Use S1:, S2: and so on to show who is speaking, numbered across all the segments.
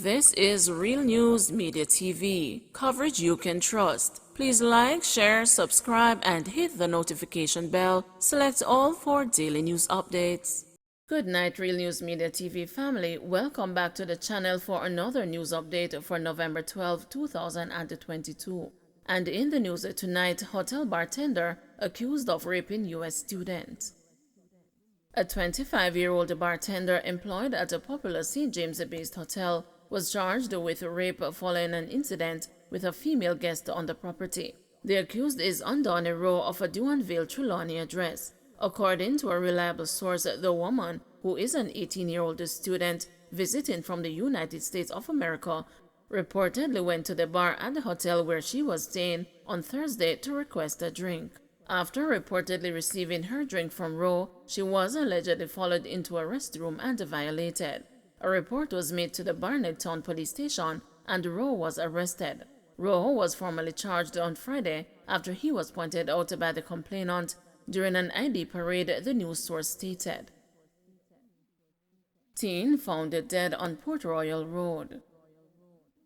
S1: This is Real News Media TV, coverage you can trust. Please like, share, subscribe, and hit the notification bell. Select all for daily news updates. Good night, Real News Media TV family. Welcome back to the channel for another news update for November 12, 2022. And in the news tonight, hotel bartender accused of raping U.S. student. A 25-year-old bartender employed at a popular St. James-based hotel was charged with rape following an incident with a female guest on the property. The accused is Undone Row of a Duanville, Trelawney address. According to a reliable source, the woman, who is an 18-year-old student visiting from the United States of America, reportedly went to the bar at the hotel where she was staying on Thursday to request a drink. After reportedly receiving her drink from Rowe, she was allegedly followed into a restroom and violated. A report was made to the Barnet Town Police Station and Rowe was arrested. Rowe was formally charged on Friday after he was pointed out by the complainant during an ID parade, the news source stated. Teen found dead on Port Royal Road.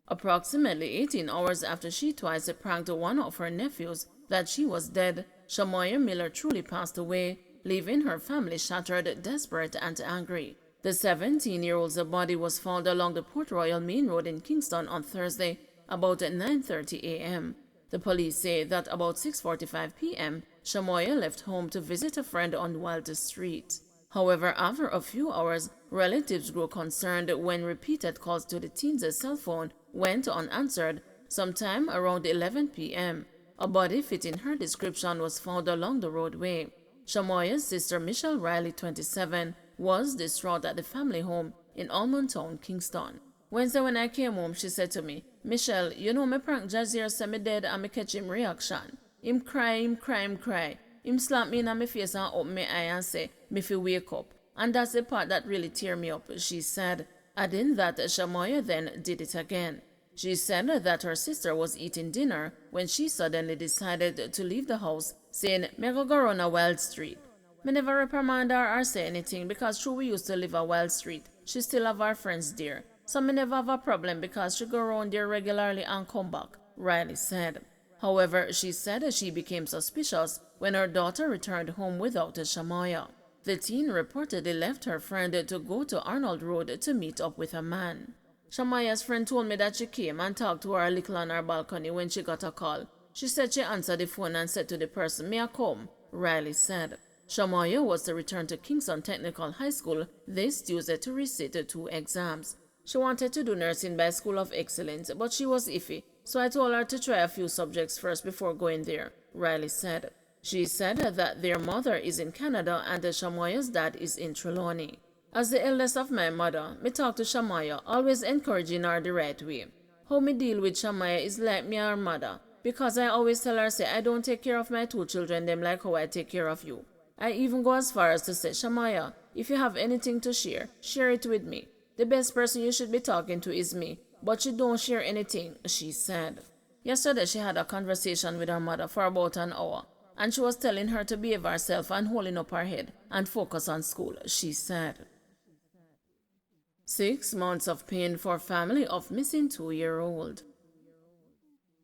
S1: Approximately 18 hours after she twice pranked one of her nephews that she was dead, Shamoya Miller truly passed away, leaving her family shattered, desperate, and angry. The 17-year-old's body was found along the Port Royal Main Road in Kingston on Thursday about 9:30 a.m. The police say that about 6:45 p.m., Shamoya left home to visit a friend on Wilder Street. However, after a few hours, relatives grew concerned when repeated calls to the teen's cell phone went unanswered. Sometime around 11 p.m., a body fitting her description was found along the roadway. Shamoya's sister, Michelle Riley, 27, was distraught at the family home in Almond Town, Kingston. Wednesday when I came home, she said to me, "Michelle, you know me prank Jazier say me dead and me catch him reaction. Him cry, him cry, him cry. Him slap me in my face and open my eye and say, me fi wake up. And that's the part that really tear me up," she said, adding that Shamoya then did it again. She said that her sister was eating dinner when she suddenly decided to leave the house, saying, "Me go run a wild street." Me never reprimand her or say anything because true we used to live a wild street. She still have her friends there. So me never have a problem because she go around there regularly and come back, Riley said. However, she said she became suspicious when her daughter returned home without Shamoya. The teen reportedly left her friend to go to Arnold Road to meet up with a man. Shamoya's friend told me that she came and talked to her a little on her balcony when she got a call. She said she answered the phone and said to the person, "May I come?" Riley said. Shamoya was to return to Kingston Technical High School this Tuesday to resit 2 exams. She wanted to do nursing by School of Excellence, but she was iffy, so I told her to try a few subjects first before going there, Riley said. She said that their mother is in Canada and Shamoya's dad is in Trelawney. "As the eldest of my mother, me talk to Shamoya, always encouraging her the right way. How me deal with Shamoya is like me her mother, because I always tell her say I don't take care of my 2 children them like how I take care of you. I even go as far as to say, Shamoya, if you have anything to share, share it with me. The best person you should be talking to is me, but you don't share anything," she said. Yesterday she had a conversation with her mother for about an hour, and she was telling her to behave herself and holding up her head and focus on school, she said. 6 months of pain for family of missing 2-year-old.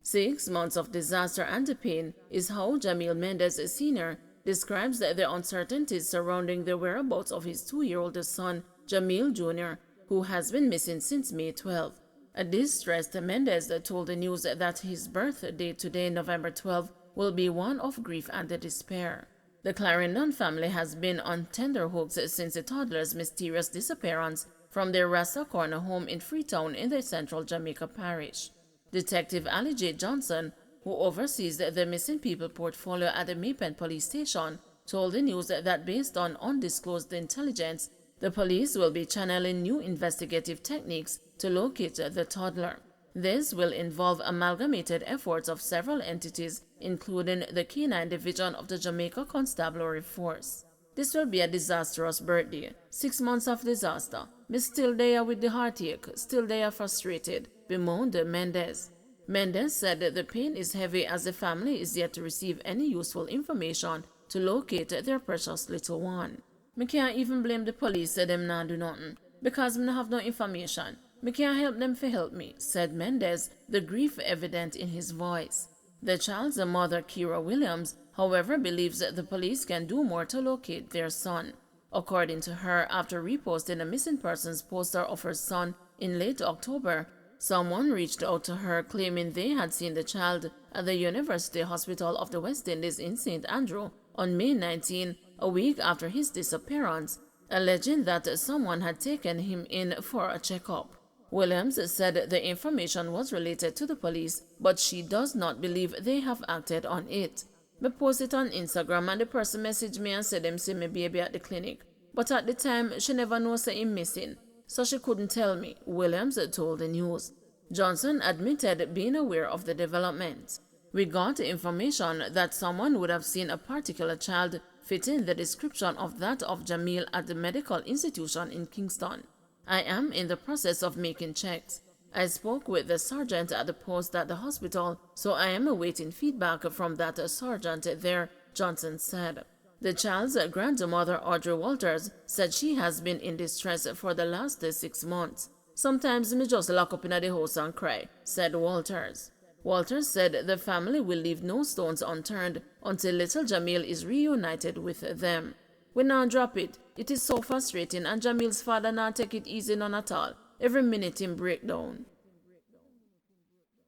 S1: 6 months of disaster and pain is how Jamil Mendez Sr. describes the uncertainties surrounding the whereabouts of his 2-year-old son, Jamil Jr., who has been missing since May 12. A distressed Mendez told the news that his birthday today, November 12, will be one of grief and despair. The Clarendon family has been on tenterhooks since the toddler's mysterious disappearance from their Rasta Corner home in Freetown in the central Jamaica parish. Detective Ali J. Johnson, who oversees the missing people portfolio at the Maypen police station, told the news that based on undisclosed intelligence, the police will be channeling new investigative techniques to locate the toddler. This will involve amalgamated efforts of several entities, including the K9 Division of the Jamaica Constabulary Force. "This will be a disastrous birthday. 6 months of disaster. Me still there with the heartache, still there frustrated," bemoaned Mendez. Mendez said that the pain is heavy as the family is yet to receive any useful information to locate their precious little one. "Me can't even blame the police say them not do nothing, because me no have no information. Me can't help them for help me, said Mendez, the grief evident in his voice. The child's mother, Kira Williams, however, believes that the police can do more to locate their son. According to her, after reposting a missing persons poster of her son in late October, someone reached out to her claiming they had seen the child at the University Hospital of the West Indies in St. Andrew on May 19, a week after his disappearance, alleging that someone had taken him in for a checkup. Williams said the information was related to the police, but she does not believe they have acted on it. Me post it on Instagram and the person messaged me and said them see me baby at the clinic. But at the time, she never knows say him missing, so she couldn't tell me, Williams told the news. Johnson admitted being aware of the development. We got information that someone would have seen a particular child fitting the description of that of Jamil at the medical institution in Kingston. I am in the process of making checks. I spoke with the sergeant at the post at the hospital, so I am awaiting feedback from that sergeant there, Johnson said. The child's grandmother, Audrey Walters, said she has been in distress for the last 6 months. Sometimes me just lock up in the house and cry, said Walters. Walters said the family will leave no stones unturned until little Jamil is reunited with them. We now drop it. It is so frustrating, and Jamil's father now take it easy none at all. Every minute him break down.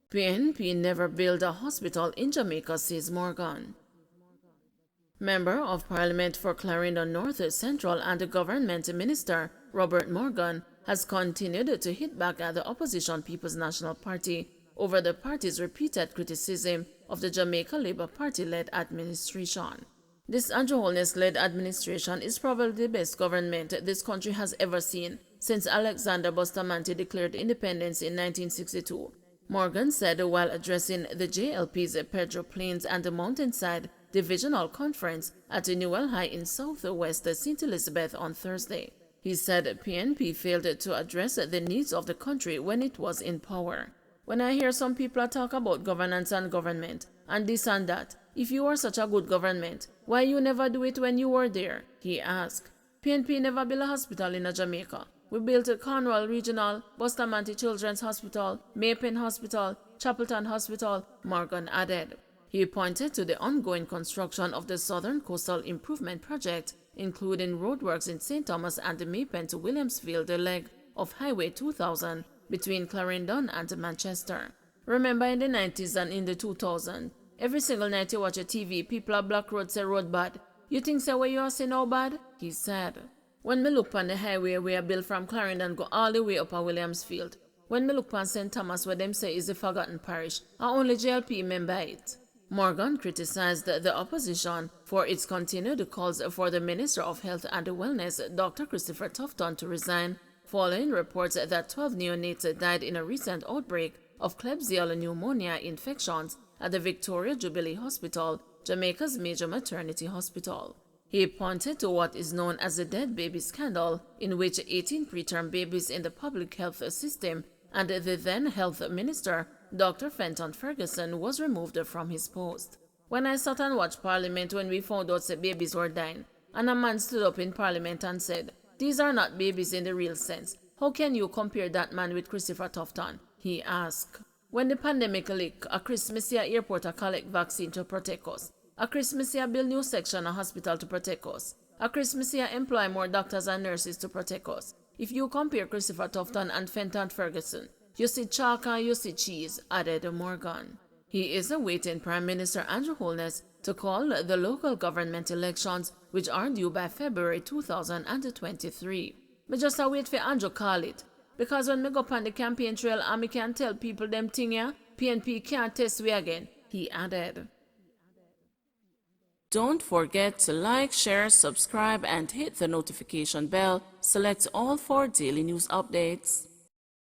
S1: PNP never built a hospital in Jamaica, says Morgan. Member of Parliament for Clarendon North Central and Government Minister Robert Morgan has continued to hit back at the opposition People's National Party over the party's repeated criticism of the Jamaica Labour Party-led administration. This Andrew Holness-led administration is probably the best government this country has ever seen since Alexander Bustamante declared independence in 1962. Morgan said while addressing the JLP's Pedro Plains and the Mountainside Divisional Conference at Newell High in southwest St. Elizabeth on Thursday. He said PNP failed to address the needs of the country when it was in power. When I hear some people talk about governance and government and this and that, if you are such a good government, why you never do it when you were there? He asked. PNP never built a hospital in Jamaica. We built a Cornwall Regional, Bustamante Children's Hospital, Maypen Hospital, Chapelton Hospital, Morgan added. He pointed to the ongoing construction of the Southern Coastal Improvement Project, including roadworks in St. Thomas and the Maypen to Williamsfield, the leg of Highway 2000 between Clarendon and Manchester. Remember in the 90s and in the 2000s, every single night you watch a TV, people at Black Road say road bad. You think say where you are say no bad? He said. When me look on the highway where built from Clarendon go all the way up at Williamsfield. When me look on St. Thomas where them say is a forgotten parish, I only JLP remember it. Morgan criticized the opposition for its continued calls for the Minister of Health and Wellness, Dr. Christopher Tufton, to resign, following reports that 12 neonates died in a recent outbreak of Klebsiella pneumonia infections at the Victoria Jubilee Hospital, Jamaica's major maternity hospital. He pointed to what is known as the dead baby scandal, in which 18 preterm babies in the public health system and the then health minister, Dr. Fenton Ferguson, was removed from his post. When I sat and watched Parliament when we found out that babies were dying, and a man stood up in Parliament and said, "These are not babies in the real sense. How can you compare that man with Christopher Tufton?" he asked. When the pandemic leak, a Christmas year airport a collect vaccine to protect us. A Christmas year build new section a hospital to protect us. A Christmas year employ more doctors and nurses to protect us. If you compare Christopher Tufton and Fenton Ferguson, you see chalk and you see cheese, added Morgan. He is awaiting Prime Minister Andrew Holness to call the local government elections, which are due by February 2023. Me just a wait for Andrew call it. Because when me go on the campaign trail and me can tell people them thing here, PNP can't test we again, he added. Don't forget to like, share, subscribe, and hit the notification bell. Select all for daily news updates.